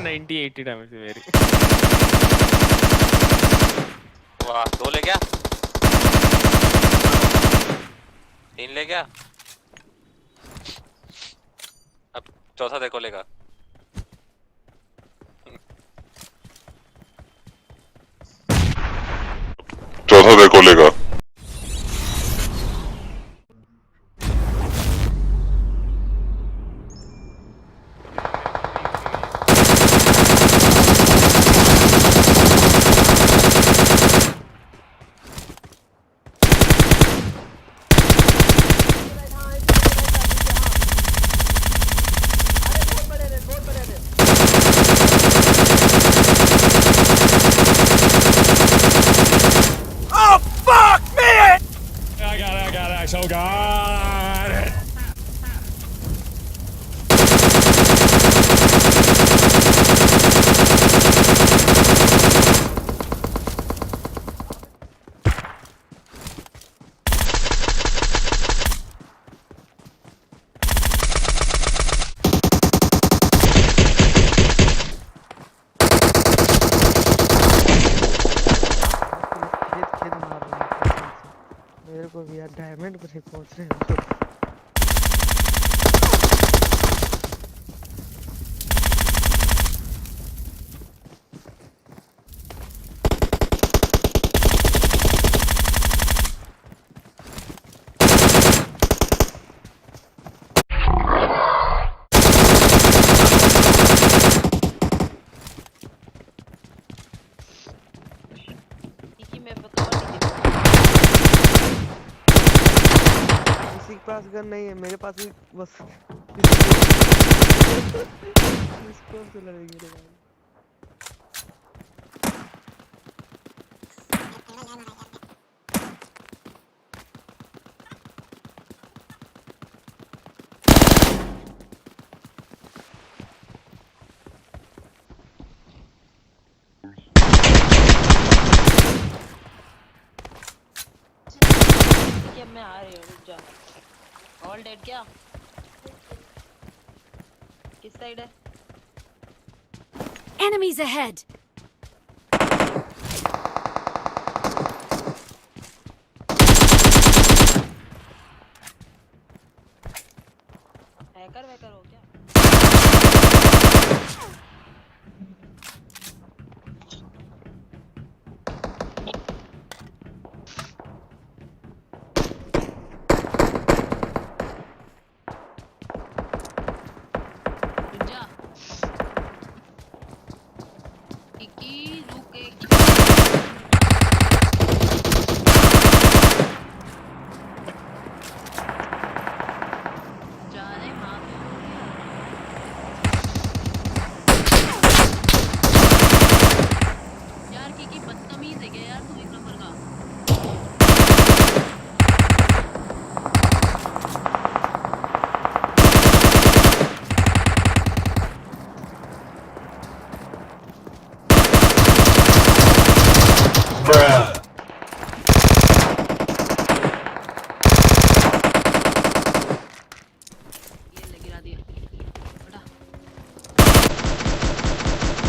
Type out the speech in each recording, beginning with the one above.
90-80 damage है मेरी। वाह 2 ले गया 3 ले गया अब चौथा देखो लेगा Oh God! मेरे को भी यार डायमंड पर ही पहुंच रहे हैं। किसी के पास गन नहीं है, मेरे पास भी बस इसको से लड़ेंगे रे भाई। अब मैं आ रही हूँ, रुक जा। ऑल डेड क्या? किस साइड है? Enemies ahead! हैकर वैकर हो क्या?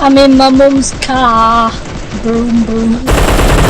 I'm in my mum's car. Boom, boom.